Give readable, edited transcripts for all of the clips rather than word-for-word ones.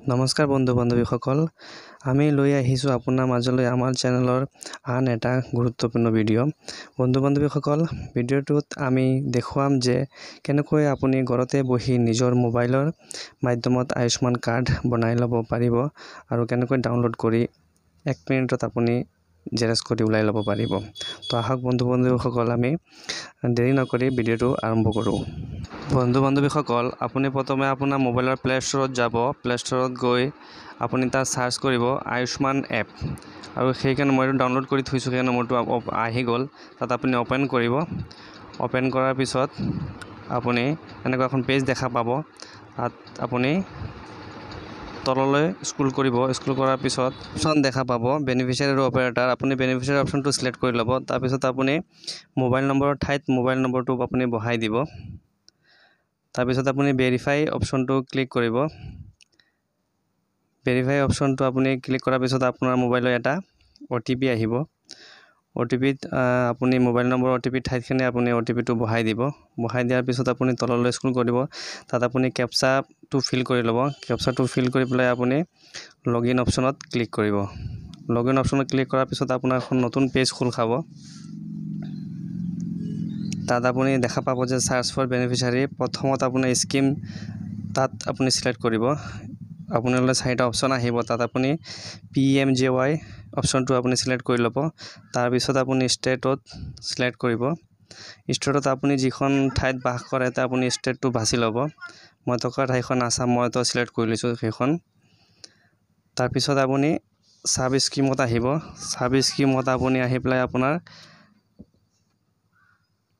নমস্কাৰ বন্ধু বান্ধৱীসকল আমি লৈ আহিছোঁ আপোনাৰ মাজলৈ আমাৰ চেনেলৰ আন এটা গুৰুত্বপূৰ্ণ ভিডিঅ' বন্ধু বান্ধৱীসকল ভিডিঅ'টোত আমি দেখুৱাম যে কেনেকৈ আপুনি ঘৰতে বহি নিজৰ মোবাইলৰ মাধ্যমত আয়ুষ্মান কাৰ্ড বনাই ল'ব পাৰিব আৰু কেনেকৈ ডাউনলোড কৰি 1 মিনিটত আপুনি জেৰেক্স কৰি উলাই ল'ব পাৰিব। তো আহক বন্ধু বান্ধৱীসকল আমি দেৰি নকৰি ভিডিঅ'টো আৰম্ভ কৰোঁ। বন্ধু বান্ধৱীসকল আপুনি প্ৰথমে আপোনাৰ মোবাইলৰ প্লে ষ্টৰত যাব। প্লে ষ্টৰত গৈ আপুনি তাত সাৰ্চ কৰিব আয়ুষ্মান এপ আৰু সেইকাৰণে মই ডাউনলোড কৰি থৈছোঁ, সেইকাৰণে মোৰটো আহি গ'ল। তাত আপুনি ওপেন কৰিব। ওপেন কৰাৰ পিছত আপুনি এনেকুৱা এখন পেজ দেখা পাব। তাত আপুনি তললৈ স্ক্ৰল কৰিব। স্ক্ৰল কৰাৰ পিছত অপশ্যন দেখা পাব বেনিফিচিয়াৰী আৰু অপাৰেটৰ। আপুনি বেনিফিচিয়াৰী অপশ্যনটো সিলেক্ট কৰি ল'ব। তাৰপিছত আপুনি মোবাইল নম্বৰৰ ঠাইত মোবাইল নম্বৰটো আপুনি বহাই দিব। তাৰপিছত আপুনি ভেৰিফাই অপশ্যনটো ক্লিক কৰিব। ভেৰিফাই অপশ্যনটো আপুনি ক্লিক কৰাৰ পিছত আপোনাৰ মোবাইলত এটা OTP আহিব। OTPত আপুনি মোবাইল নম্বৰ OTP ঠাইতখিনি আপুনি OTPটো বহাই দিব। বহাই দিয়াৰ পিছত আপুনি তললৈ স্ক্ৰল কৰিব। তাত আপুনি কেপচাটো ফিল কৰি ল'ব। কেপচাটো ফিল কৰি পেলাই আপুনি লগইন অপশ্যনত ক্লিক কৰিব। লগইন অপশ্যনত ক্লিক কৰাৰ পিছত আপোনাৰ এখন নতুন পেজ খোল খাব। তাত আপুনি দেখা পাব যে সাৰ্চ ফৰ বেনিফিচিয়াৰী প্ৰথমত আপুনি স্কিম তাত আপুনি সিলেক্ট কৰিব। আপোনালৈ 4টা অপশ্যন আহিব। তাত আপুনি PMJY অপশ্যনটো আপুনি সিলেক্ট কৰি ল'ব। তাৰপিছত আপুনি ষ্টেটত সিলেক্ট কৰিব। ষ্টেটত আপুনি যিখন ঠাইত বাস কৰে তাত আপুনি ষ্টেটটো বাছি ল'ব। মই থকা ঠাইখন আসাম, মইতো সিলেক্ট কৰি লৈছোঁ সেইখন। তাৰপিছত আপুনি সাব স্কিমত আহিব। সাব স্কিমত আপুনি আহি পেলাই আপোনাৰ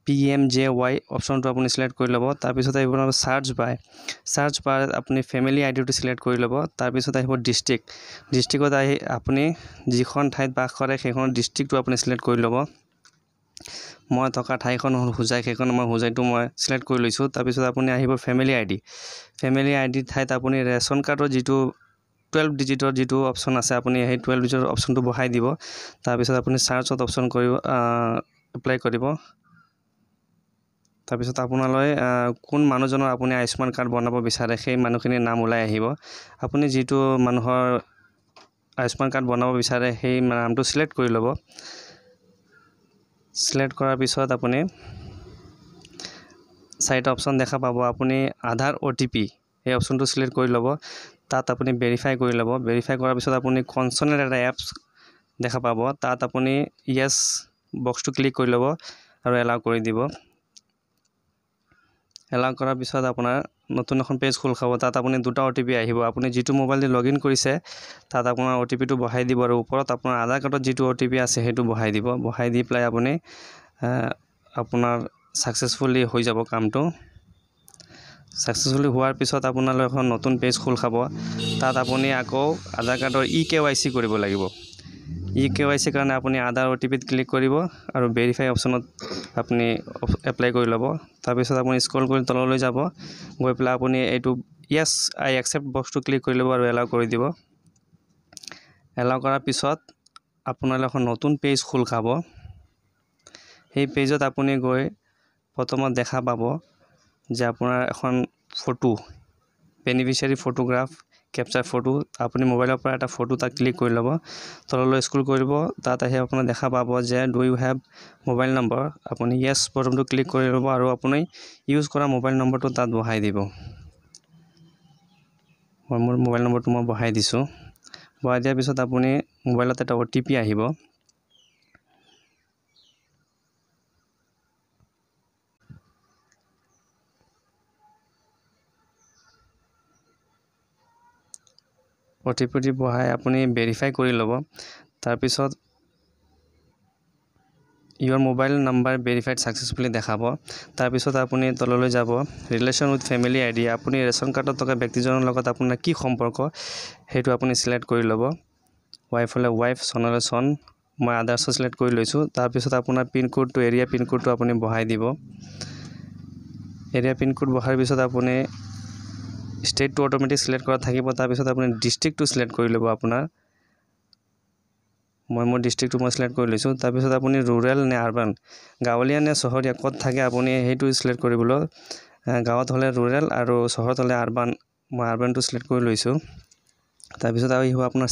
PMJY অপশ্যনটো আপুনি সিলেক্ট কৰি ল'ব। তাৰপিছত আহিব সাৰ্চ বাই। সাৰ্চ বাৰ আপুনি ফেমিলি আইডিটো সিলেক্ট কৰি ল'ব। তাৰপিছত আহিব ডিষ্ট্ৰিক্ট। ডিষ্ট্ৰিক্টত আহি আপুনি যিখন ঠাইত বাস কৰে সেইখন ডিষ্ট্ৰিক্টটো আপুনি সিলেক্ট কৰি ল'ব। মই থকা ঠাইখন হ'ল হোজাই, সেইখন মই হোজাইটো মই সিলেক্ট কৰি লৈছোঁ। তাৰপিছত আপুনি আহিব ফেমিলি আইডি। ফেমিলি আইডি ঠাইত আপুনি ৰেচন কাৰ্ডৰ যিটো 12 ডিজিটৰ যিটো অপশ্যন আছে আপুনি সেই 12 ডিজিটৰ অপশ্যনটো বহাই দিব। তাৰপিছত আপুনি সাৰ্চত অপশ্যন কৰিব এপ্লাই কৰিব। তাৰপিছত আপোনালৈ কোন মানুহজনৰ আপুনি আয়ুষ্মান কাৰ্ড বনাব বিচাৰে সেই মানুহখিনিৰ নাম ওলাই আহিব। আপুনি যিটো মানুহৰ আয়ুষ্মান কাৰ্ড বনাব বিচাৰে সেই নামটো সিলেক্ট কৰি ল'ব। সিলেক্ট কৰাৰ পিছত আপুনি 4টা অপশ্যন দেখা পাব। আপুনি আধাৰ OTP এই অপশ্যনটো সিলেক্ট কৰি ল'ব। তাত আপুনি ভেৰিফাই কৰি ল'ব। ভেৰিফাই কৰাৰ পিছত আপুনি কনচনেল এটা এপছ দেখা পাব। তাত আপুনি ইয়েছ বক্সটো ক্লিক কৰি ল'ব আৰু এলাউ কৰি দিব। এলাউ কৰাৰ পিছত আপোনাৰ নতুন এখন পেজ খোল খাব। তাত আপুনি 2টা OTP আহিব। আপুনি যিটো মোবাইল দি লগইন কৰিছে তাত আপোনাৰ OTPটো বহাই দিব আৰু ওপৰত আপোনাৰ আধাৰ কাৰ্ডত যিটো OTP আছে সেইটো বহাই দিব। বহাই দি পেলাই আপুনি আপোনাৰ সাকসেসফুলি হৈ যাব কামটো। সাকসেসফুলি হোৱাৰ পিছত আপোনালৈ এখন নতুন পেজ খোল খাব। তাত আপুনি আকৌ আধাৰ কাৰ্ডৰ EKYC কৰিব লাগিব। EKYC কাৰণে আপুনি আধাৰ OTPত ক্লিক কৰিব আৰু ভেৰিফাই অপশ্যনত আপুনি এপ্লাই কৰি ল'ব। তাৰপিছত আপুনি স্ক্ৰল কৰি তললৈ যাব। গৈ পেলাই আপুনি এইটো ইয়েছ আই একচেপ্ট বক্সটো ক্লিক কৰি ল'ব আৰু এলাউ কৰি দিব। এলাউ কৰাৰ পিছত আপোনালৈ এখন নতুন পেজ খোল খাব। সেই পেজত আপুনি গৈ প্ৰথমত দেখা পাব যে আপোনাৰ এখন photo beneficiary photograph capture photo. আপুনি মোবাইলৰ পৰা এটা ফটো তাক ক্লিক কৰি ল'ব। তললৈ স্ক্ৰল কৰিব। তাত আহি আপোনাৰ দেখা পাব যে do you have mobile number. আপুনি ইয়েছ বটনটো ক্লিক কৰি ল'ব আৰু আপুনি ইউজ কৰা মোবাইল নম্বৰটো তাত বহাই দিব। মই মোৰ মোবাইল নম্বৰটো মই বহাই দিছোঁ। বহাই দিয়াৰ পিছত আপুনি মোবাইলত এটা OTP আহিব। OTPটো বহাই আপুনি ভেৰিফাই কৰি ল'ব। তাৰপিছত ইউৰ মোবাইল নাম্বাৰ ভেৰিফাইড সাকসেসফুলি দেখাব। তাৰপিছত আপুনি তললৈ যাব। Relation with family ID. আপুনি ৰেচন কাৰ্ডত থকা ব্যক্তিজনৰ লগত আপোনাৰ কি সম্পৰ্ক সেইটো আপুনি সিলেক্ট কৰি ল'ব। ৱাইফ হ'লে ৱাইফ, চন হ'লে চন, মই আদাৰ্ছ সিলেক্ট কৰি লৈছোঁ। তাৰপিছত আপোনাৰ পিনক'ডটো এৰিয়া পিনক'ডটো আপুনি বহাই দিব। এৰিয়া পিনক'ড বহাৰ পিছত আপুনি ষ্টেটটো অট'মেটিক সিলেক্ট কৰা থাকিব। তাৰপিছত আপুনি ডিষ্ট্ৰিক্টটো সিলেক্ট কৰি ল'ব আপোনাৰ। মই মোৰ ডিষ্ট্ৰিক্টটো মই সিলেক্ট কৰি লৈছোঁ। তাৰপিছত আপুনি ৰুৰেল নে আৰ্বান, গাঁৱলীয়া নে চহৰীয়া ক'ত থাকে আপুনি সেইটো সিলেক্ট কৰিবলৈ। গাঁৱত হ'লে ৰুৰেল আৰু চহৰত হ'লে আৰ্বান, মই আৰ্বানটো সিলেক্ট কৰি লৈছোঁ। তাৰপিছত আহিব আপোনাৰ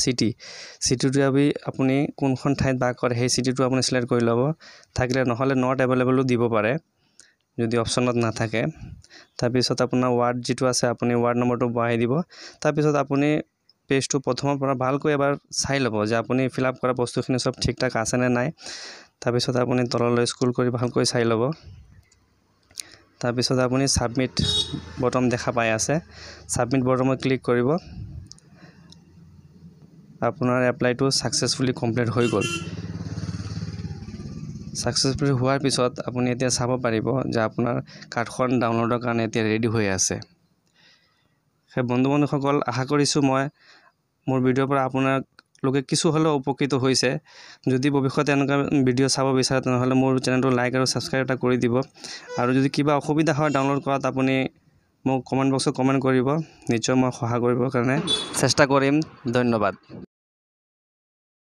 চিটিটো আপুনি কোনখন ঠাইত বাস কৰে সেই চিটিটো আপুনি চিলেক্ট কৰি ল'ব থাকিলে নহ'লে নট এভেইলেবলো দিব পাৰে যদি অপশ্যনত নাথাকে তাৰপিছত আপোনাৰ ৱাৰ্ড যিটো আছে আপুনি ৱাৰ্ড নম্বৰটো বহাই দিব তাৰপিছত আপুনি পেজটো প্ৰথমৰ পৰা ভালকৈ এবাৰ চাই ল'ব যে আপুনি ফিল আপ কৰা বস্তুখিনি সব ঠিক ঠাক আছে নে নাই তাৰপিছত আপুনি তললৈ স্ক্ৰল কৰি ভালকৈ চাই ল'ব তাৰপিছত আপুনি সাবমিট বটন দেখা পাই আছে সাবমিট বটনত ক্লিক কৰিব আপোনাৰ এপ্লাইটো সাকসেসফুলি কমপ্লিট হৈ গ'ল সাকসেসফুলি হোৱাৰ পিছত আপুনি এতিয়া চাব পাৰিব যে আপোনাৰ কাৰ্ডখন ডাউনলোডৰ কাৰণে এতিয়া ৰেডি হৈ আছে সেই বন্ধুসকল আশা কৰিছোঁ মই মোৰ ভিডিঅ'ৰ পৰা আপোনালোকে কিছু হ'লেও উপকৃত হৈছে যদি ভৱিষ্যতে এনেকুৱা ভিডিঅ' চাব বিচাৰে তেনেহ'লে মোৰ চেনেলটো লাইক আৰু সাবস্ক্ৰাইব এটা কৰি দিব আৰু যদি কিবা অসুবিধা হয় ডাউনলোড কৰাত আপুনি মোক কমেণ্ট বক্সত কমেণ্ট কৰিব নিশ্চয় মই সহায় কৰিবৰ কাৰণে চেষ্টা কৰিম ধন্যবাদ